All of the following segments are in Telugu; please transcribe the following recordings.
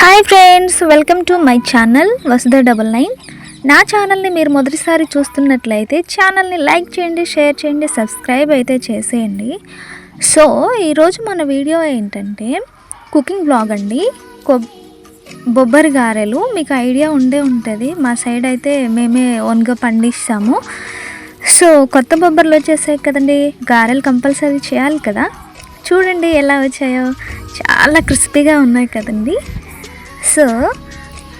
Hi friends, welcome to my channel Vasudha 99. నా ఛానల్ని మీరు మొదటిసారి చూస్తున్నట్లయితే ఛానల్ని లైక్ చేయండి, షేర్ చేయండి, సబ్స్క్రైబ్ అయితే చేసేయండి. సో ఈరోజు మన వీడియో ఏంటంటే కుకింగ్ బ్లాగ్ అండి. బొబ్బరి గారెలు మీకు ఐడియా ఉంటుంది. మా సైడ్ అయితే మేమే ఓన్గా పండిస్తాము. సో కొత్త బొబ్బర్లు వచ్చేసాయి కదండి, గారెలు కంపల్సరీ చేయాలి కదా. చూడండి ఎలా వచ్చాయో, చాలా క్రిస్పీగా ఉన్నాయి కదండి. సో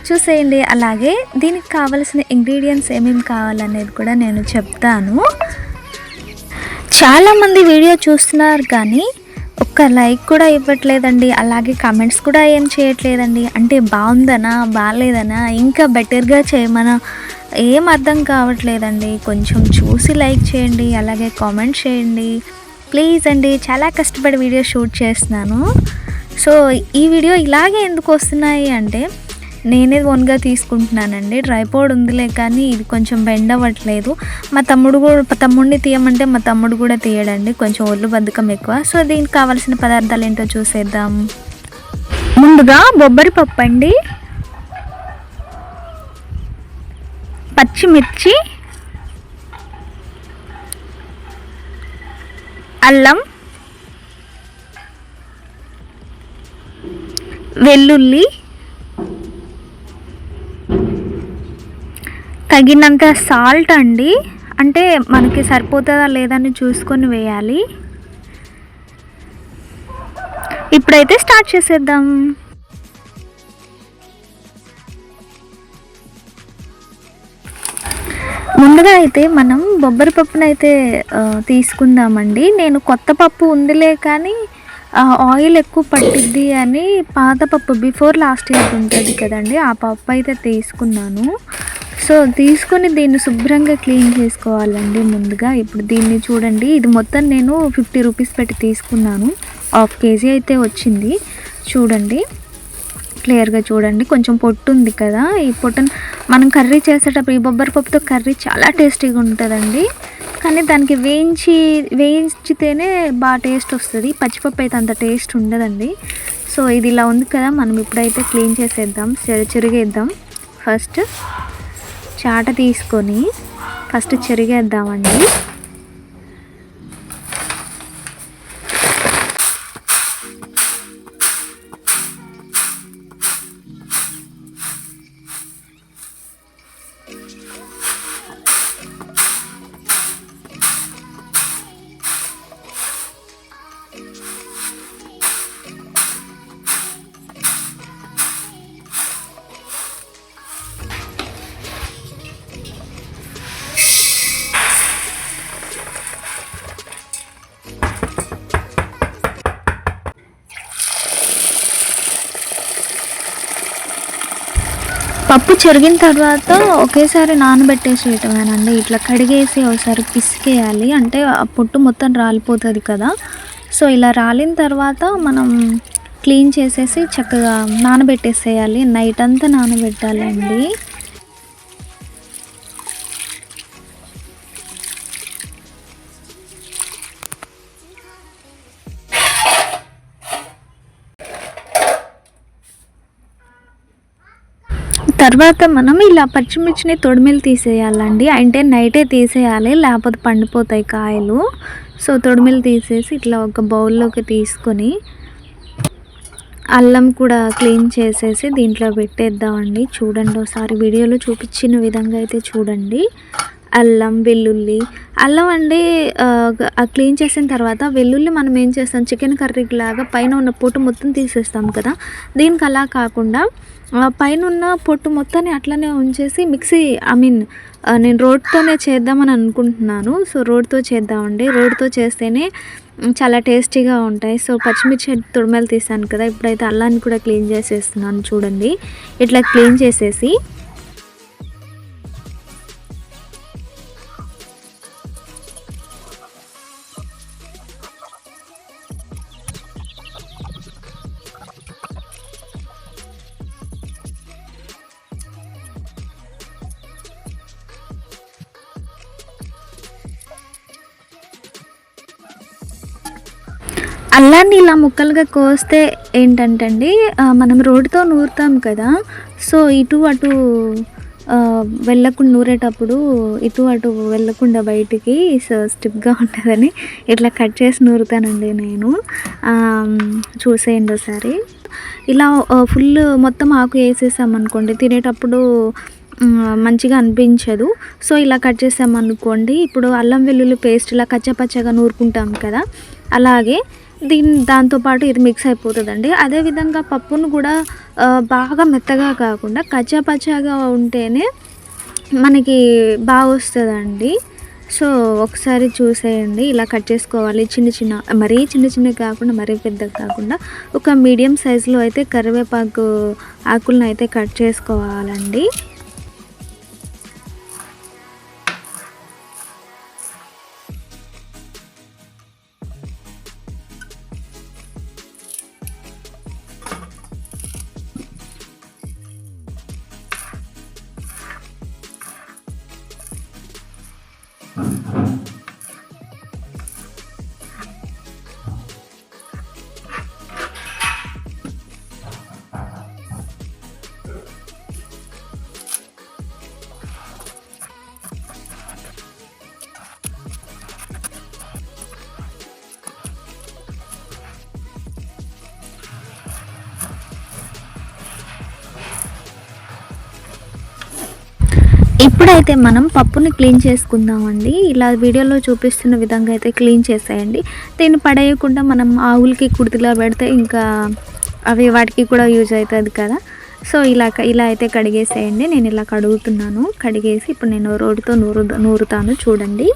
చూసేయండి. అలాగే దీనికి కావలసిన ఇంగ్రీడియంట్స్ ఏమేమి కావాలనేది కూడా నేను చెప్తాను. చాలామంది వీడియో చూస్తున్నారు కానీ ఒక్క లైక్ కూడా ఇవ్వట్లేదండి. అలాగే కామెంట్స్ కూడా ఏం చేయట్లేదండి. అంటే బాగుందనా, బాగాలేదనా, ఇంకా బెటర్గా చేయమనా, ఏం అర్థం కావట్లేదండి. కొంచెం చూసి లైక్ చేయండి, అలాగే కామెంట్ చేయండి ప్లీజ్ అండి. చాలా కష్టపడి వీడియో షూట్ చేస్తున్నాను. సో ఈ వీడియో ఇలాగే ఎందుకు వస్తున్నాయి అంటే నేనే ఓన్గా తీసుకుంటున్నానండి. ట్రైపాడ్ ఉందిలే కానీ ఇది కొంచెం బెండ్ అవ్వట్లేదు. మా తమ్ముడిని తీయమంటే మా తమ్ముడు కూడా తీయడండి, కొంచెం ఒళ్ళు బద్ధకం ఎక్కువ. సో దీనికి కావాల్సిన పదార్థాలు ఏంటో చూసేద్దాం. ముందుగా బొబ్బరి పప్పు అండి, పచ్చిమిర్చి, అల్లం, వెల్లుల్లి, తగినంత సాల్ట్ అండి. అంటే మనకి సరిపోతుందా లేదని చూసుకొని వేయాలి. ఇప్పుడైతే స్టార్ట్ చేసేద్దాం. ముందుగా అయితే మనం బొబ్బరి పప్పునైతే తీసుకుందామండి. నేను కొత్త పప్పు ఉందిలే కానీ ఆయిల్ ఎక్కువ పట్టిద్ది అని పాత పప్పు బిఫోర్ లాస్ట్ ఇయర్ ఉంటుంది కదండి, ఆ పప్పు అయితే తీసుకున్నాను. సో తీసుకొని దీన్ని శుభ్రంగా క్లీన్ చేసుకోవాలండి ముందుగా. ఇప్పుడు దీన్ని చూడండి, ఇది మొత్తం నేను 50 రూపీస్ పెట్టి తీసుకున్నాను. 1/2 kg అయితే వచ్చింది. చూడండి, క్లియర్గా చూడండి. కొంచెం పొట్టు ఉంది కదా, ఈ పొట్టును మనం కర్రీ చేసేటప్పుడు ఈ బొబ్బరి పప్పుతో కర్రీ చాలా టేస్టీగా ఉంటుందండి. కానీ దానికి వేయించితేనే బాగా టేస్ట్ వస్తుంది. పచ్చిపప్పు అయితే అంత టేస్ట్ ఉండదండి. సో ఇది ఇలా ఉంది కదా, మనం ఇప్పుడైతే క్లీన్ చేసేద్దాం, చెరిగేద్దాం. ఫస్ట్ చాట తీసుకొని ఫస్ట్ చెరిగేద్దామండి. పప్పు చెరిగిన తర్వాత ఒకేసారి నానబెట్టేసేయటమేనండి. ఇట్లా కడిగేసి ఒకసారి పిసికేయాలి, అంటే ఆ పొట్టు మొత్తం రాలిపోతుంది కదా. సో ఇలా రాలిన తర్వాత మనం క్లీన్ చేసేసి చక్కగా నానబెట్టేసేయాలి. నైట్ అంతా నానబెట్టాలండి. తర్వాత మనం ఇలా పచ్చిమిర్చిని తొడిమిలు తీసేయాలండి. అంటే నైటే తీసేయాలి, లేకపోతే పండిపోతాయి కాయలు. సో తొడిమిలు తీసేసి ఇట్లా ఒక బౌల్లోకి తీసుకొని అల్లం కూడా క్లీన్ చేసేసి దీంట్లో పెట్టేద్దామండి. చూడండి ఒకసారి వీడియోలో చూపించిన విధంగా అయితే చూడండి. అల్లం, వెల్లుల్లి, అల్లం అండి క్లీన్ చేసిన తర్వాత వెల్లుల్లి మనం ఏం చేస్తాం, చికెన్ కర్రీకి లాగా పైన ఉన్న పొట్టు మొత్తం తీసేస్తాం కదా. దీనికి అలా కాకుండా పైన ఉన్న పొట్టు మొత్తాన్ని అట్లనే ఉంచేసి నేను రోడ్తోనే చేద్దామని అనుకుంటున్నాను. సో రోడ్తో చేద్దామండి. రోడ్తో చేస్తేనే చాలా టేస్టీగా ఉంటాయి. సో పచ్చిమిర్చి తొడిమెలు తీసాను కదా, ఇప్పుడైతే అల్లాన్ని కూడా క్లీన్ చేసేస్తున్నాను. చూడండి, ఇట్లా క్లీన్ చేసేసి అల్లాన్ని ఇలా ముక్కలుగా కోస్తే ఏంటంటే అండి, మనం రోడ్డుతో నూరుతాం కదా, సో ఇటు అటు వెళ్ళకుండా నూరేటప్పుడు ఇటు అటు వెళ్ళకుండా బయటికి స్టిఫ్గా ఉంటుందని ఇట్లా కట్ చేసి నూరుతానండి నేను. చూసేయండి ఒకసారి. ఇలా ఫుల్ మొత్తం ఆకు వేసేసామనుకోండి తినేటప్పుడు మంచిగా అనిపించదు. సో ఇలా కట్ చేసామనుకోండి, ఇప్పుడు అల్లం వెల్లుల్లి పేస్ట్ ఇలా కచ్చపచ్చగా నూరుకుంటాం కదా, అలాగే దాంతో పాటు ఇది మిక్స్ అయిపోతుందండి. అదేవిధంగా పప్పును కూడా బాగా మెత్తగా కాకుండా కచ్చాపచ్చాగా ఉంటేనే మనకి బాగా వస్తుందండి. సో ఒకసారి చూసేయండి. ఇలా కట్ చేసుకోవాలి చిన్న చిన్న, మరీ చిన్న చిన్నవి కాకుండా మరీ పెద్దగా కాకుండా ఒక మీడియం సైజులో అయితే కరివేపాకు ఆకులను అయితే కట్ చేసుకోవాలండి. ఇప్పుడైతే మనం పప్పుని క్లీన్ చేసుకుందామండి. ఇలా వీడియోలో చూపిస్తున్న విధంగా అయితే క్లీన్ చేసేయండి. దీన్ని పడేయకుండా మనం ఆవులకి కుర్తిలా పెడితే ఇంకా అవి వాటికి కూడా యూజ్ అవుతుంది కదా. సో ఇలా అయితే కడిగేసేయండి. నేను ఇలా కడుగుతున్నాను. కడిగేసి ఇప్పుడు నేను రోడ్డుతో నూరుతాను చూడండి.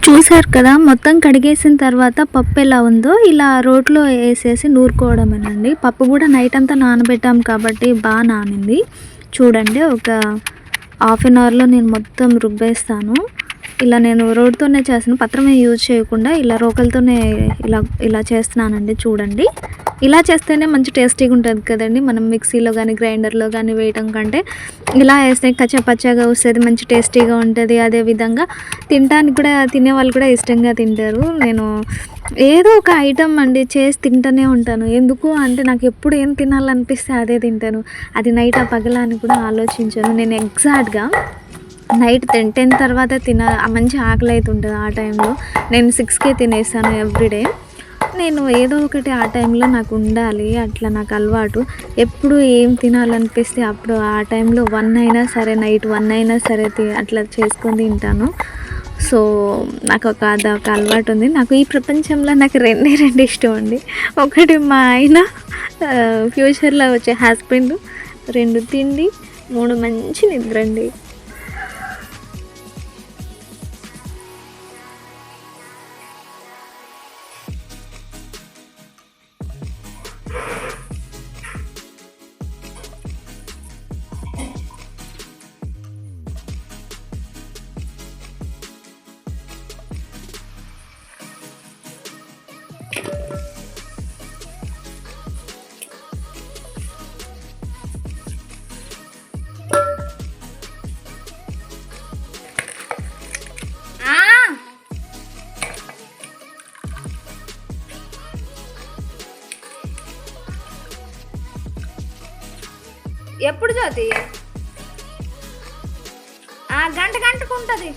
చూసారు కదా, మొత్తం కడిగేసిన తర్వాత పప్పు ఎలా ఉందో ఇలా రోట్లో వేసేసి నూరుకోవడమేనండి. పప్పు కూడా నైట్ అంతా నానబెట్టాం కాబట్టి బాగా నానింది. చూడండి, ఒక హాఫ్ అన్ అవర్లో నేను మొత్తం రుబ్బేస్తాను. ఇలా నేను రోడ్తోనే చేస్తాను, పత్రమే యూజ్ చేయకుండా ఇలా రోకలతోనే ఇలా చేస్తున్నానండి. చూడండి, ఇలా చేస్తేనే మంచి టేస్టీగా ఉంటుంది కదండి. మనం మిక్సీలో కానీ గ్రైండర్లో కానీ వేయటం కంటే ఇలా వేస్తే కచ్చపచ్చగా వస్తుంది, మంచి టేస్టీగా ఉంటుంది. అదేవిధంగా తినడానికి కూడా తినేవాళ్ళు కూడా ఇష్టంగా తింటారు. నేను ఏదో ఒక ఐటమ్ అండి చేసి తింటూనే ఉంటాను. ఎందుకు అంటే నాకు ఎప్పుడు ఏం తినాలనిపిస్తే అదే తింటాను. అది నైట్ ఆ పగలా అని కూడా ఆలోచించాను. నేను ఎగ్జాక్ట్గా నైట్ 10 తర్వాత మంచి ఆకలి అవుతుంటుంది. ఆ టైంలో నేను 6కే తినేస్తాను ఎవ్రీడే. నేను ఏదో ఒకటి ఆ టైంలో నాకు ఉండాలి, అట్లా నాకు అలవాటు. ఎప్పుడు ఏం తినాలనిపిస్తే అప్పుడు ఆ టైంలో 1 అయినా సరే, నైట్ 1 అయినా సరే అట్లా చేసుకొని తింటాను. సో నాకు అదొక అలవాటు ఉంది. నాకు ఈ ప్రపంచంలో నాకు రెండు ఇష్టం అండి. ఒకటి మా ఆయన, ఫ్యూచర్లో వచ్చే హస్బెండ్, 2 తిండి, 3 మంచి నిద్ర అండి. ఎప్పుడు జ్యోతి? గంటకు ఉంటుంది.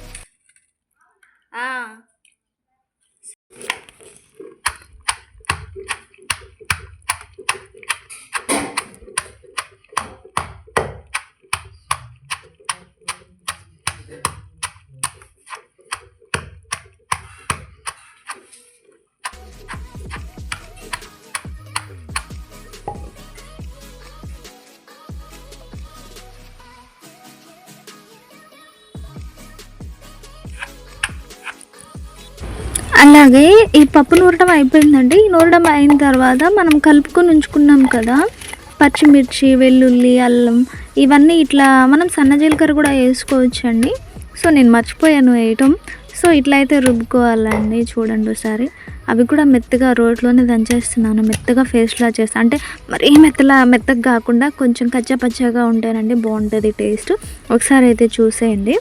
అలాగే ఈ పప్పు నూరడం అయిపోయిందండి. ఈ నూరడం అయిన తర్వాత మనం కలుపుకొని ఉంచుకున్నాం కదా పచ్చిమిర్చి, వెల్లుల్లి, అల్లం ఇవన్నీ ఇట్లా మనం సన్న జీలకర్ర కూడా వేసుకోవచ్చండి. సో నేను మర్చిపోయాను వేయటం. సో ఇట్లా అయితే రుబ్బుకోవాలండి. చూడండి ఒకసారి. అవి కూడా మెత్తగా రోట్లోనే దంచేస్తున్నాను. మెత్తగా పేస్ట్లా చేస్తాను. అంటే మరీ మెత్తగా కాకుండా కొంచెం కచ్చా పచ్చాగా ఉంటేనండి బాగుంటుంది టేస్ట్. ఒకసారి అయితే చూసేయండి.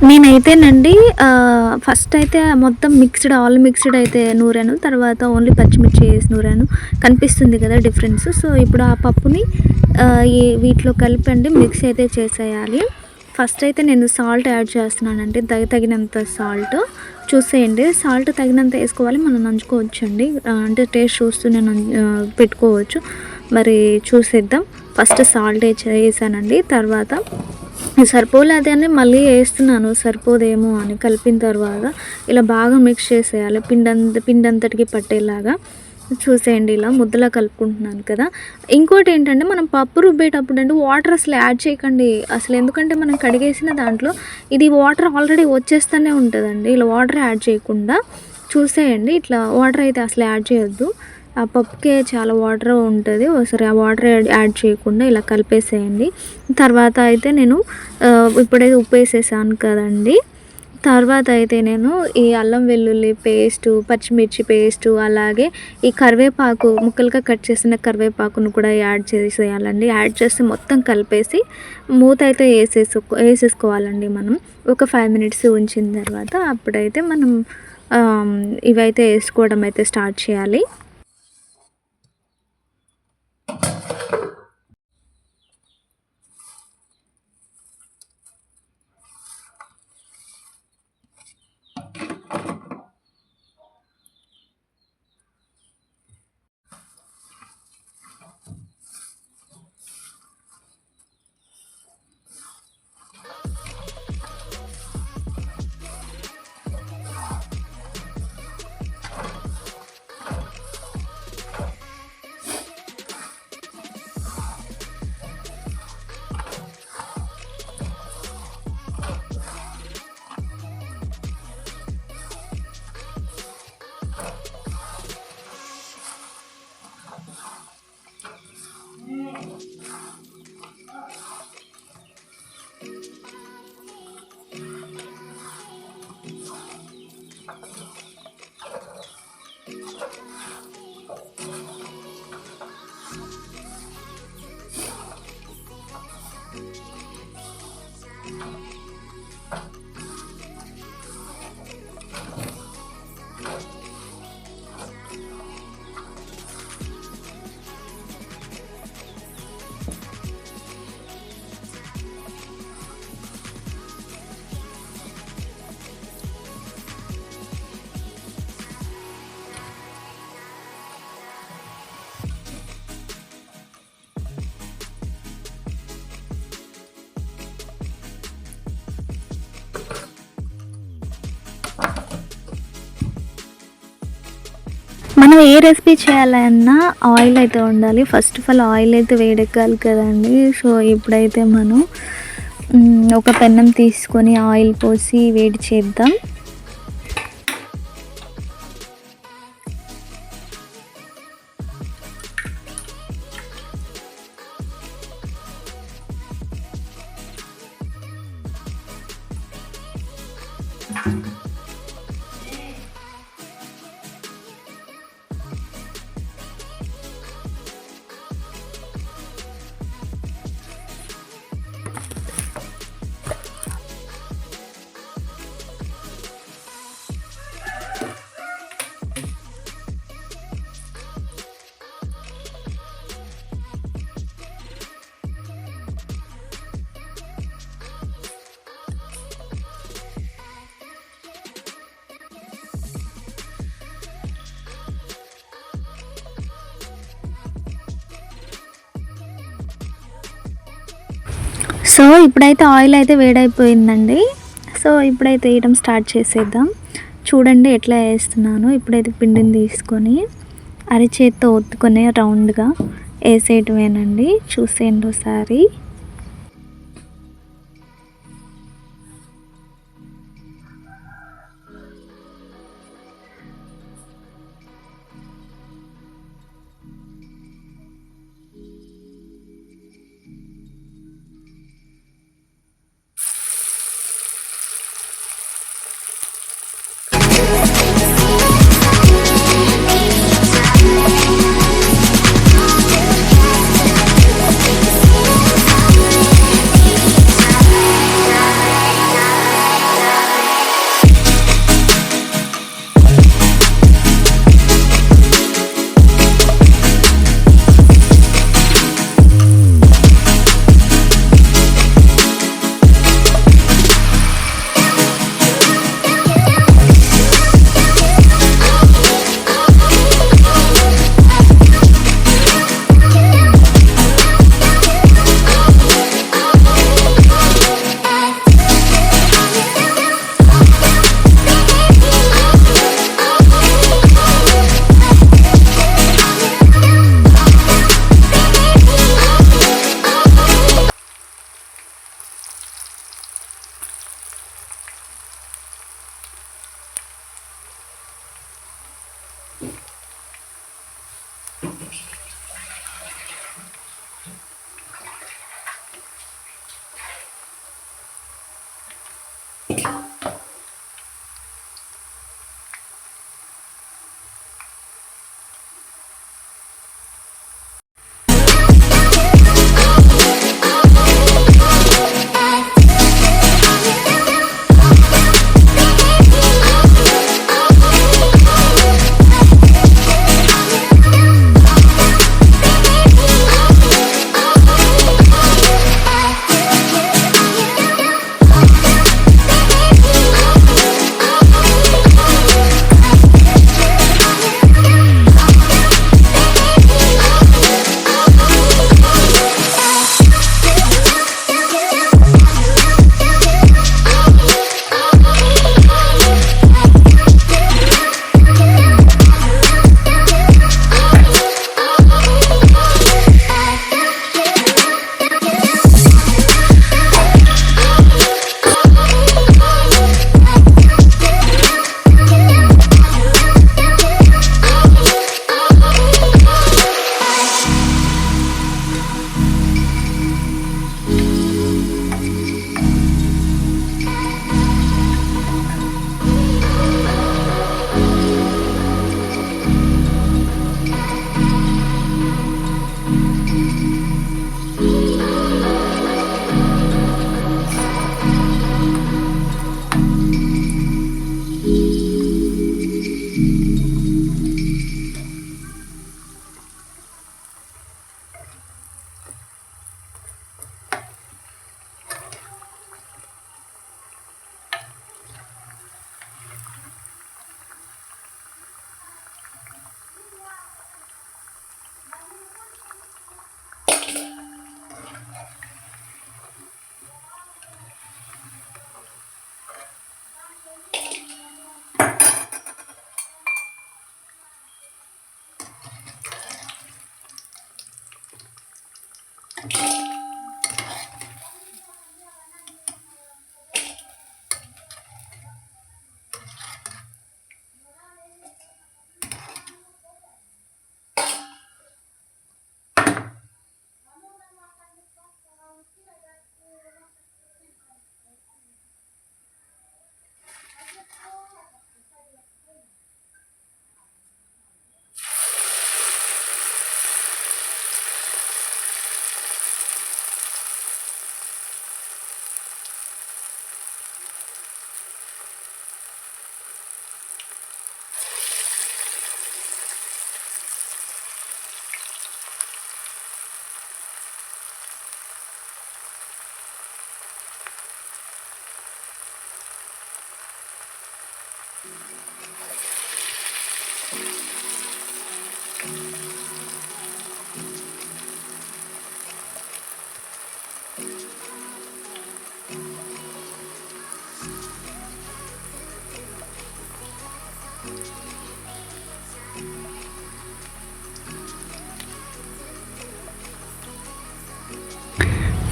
నేనైతేనండి ఫస్ట్ అయితే మొత్తం ఆల్ మిక్స్డ్ అయితే నూరాను. తర్వాత ఓన్లీ పచ్చిమిర్చి వేసి నూరాను. కనిపిస్తుంది కదా డిఫరెన్స్. సో ఇప్పుడు ఆ పప్పుని వీటిలో కలిపండి మిక్స్ అయితే చేసేయాలి. ఫస్ట్ అయితే నేను సాల్ట్ యాడ్ చేస్తున్నానండి. తగినంత సాల్ట్ చూసేయండి. సాల్ట్ తగినంత వేసుకోవాలి. మనం నంచుకోవచ్చండి. అంటే టేస్ట్ చూస్తూ నేను పెట్టుకోవచ్చు. మరి చూసేద్దాం. ఫస్ట్ సాల్ట్ వేసానండి. తర్వాత సరిపోలేదని మళ్ళీ వేస్తున్నాను. సరిపోదేమో అని కలిపిన తర్వాత ఇలా బాగా మిక్స్ చేసేయాలి. పిండంతటికి పట్టేలాగా చూసేయండి. ఇలా ముద్దలా కలుపుకుంటున్నాను కదా. ఇంకోటి ఏంటంటే మనం పప్పు రుబ్బేటప్పుడు అంటే వాటర్ అసలు యాడ్ చేయకండి అసలు. ఎందుకంటే మనం కడిగేసిన దాంట్లో ఇది వాటర్ ఆల్రెడీ వచ్చేస్తూనే ఉంటుందండి. ఇలా వాటర్ యాడ్ చేయకుండా చూసేయండి. ఇట్లా వాటర్ అయితే అసలు యాడ్ చేయొద్దు. ఆ పప్పుకే చాలా వాటర్ ఉంటుంది. ఒకసారి ఆ వాటర్ యాడ్ చేయకుండా ఇలా కలిపేసేయండి. తర్వాత అయితే నేను ఇప్పుడైతే ఉప్పు వేసేసాను కదండి. తర్వాత అయితే నేను ఈ అల్లం వెల్లుల్లి పేస్టు, పచ్చిమిర్చి పేస్టు, అలాగే ఈ కరివేపాకు ముక్కలుగా కట్ చేసిన కరివేపాకును కూడా యాడ్ చేసేయాలండి. యాడ్ చేసి మొత్తం కలిపేసి మూత అయితే వేసేసుకోవాలండి. మనం ఒక 5 మినిట్స్ ఉంచిన తర్వాత అప్పుడైతే మనం ఇవైతే వేసుకోవడం అయితే స్టార్ట్ చేయాలి. మనం ఏ రెసిపీ చేయాలన్నా ఆయిల్ అయితే ఉండాలి. ఫస్ట్ ఆఫ్ ఆల్ ఆయిల్ అయితే వేడెక్కాలి కదండి. సో ఇప్పుడైతే మనం ఒక పెన్నం తీసుకొని ఆయిల్ పోసి వేడి చేద్దాం. సో ఇప్పుడైతే ఆయిల్ అయితే వేడైపోయిందండి. సో ఇప్పుడైతే వేయడం స్టార్ట్ చేసేద్దాం. చూడండి ఎట్లా వేస్తున్నాను. ఇప్పుడైతే పిండిని తీసుకొని అరచేత్తో ఒత్తుకొని రౌండ్గా వేసేయటమేనండి. చూసేయండి ఒకసారి.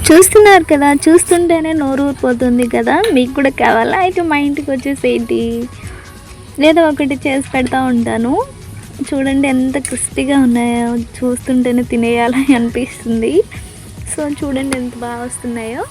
చూస్తున్నారు కదా, చూస్తుంటేనే నోరు ఊరిపోతుంది కదా. మీకు కూడా కావాలా? అయితే మా ఇంటికి వచ్చేసేంటి, లేదా ఒకటి చేసి పెడతా ఉంటాను. చూడండి ఎంత క్రిస్పీగా ఉన్నాయో, చూస్తుంటేనే తినేయాలని అనిపిస్తుంది. సో చూడండి ఎంత బాగా వస్తున్నాయో.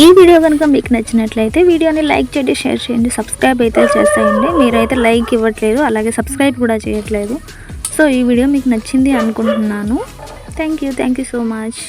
ఈ వీడియో కనుక మీకు నచ్చినట్లయితే వీడియోని లైక్ చేయండి, షేర్ చేయండి, సబ్స్క్రైబ్ అయితే చేస్తాయండి. మీరైతే లైక్ ఇవ్వట్లేదు, అలాగే సబ్స్క్రైబ్ కూడా చేయట్లేదు. సో ఈ వీడియో మీకు నచ్చింది అనుకుంటున్నాను. Thank you so much.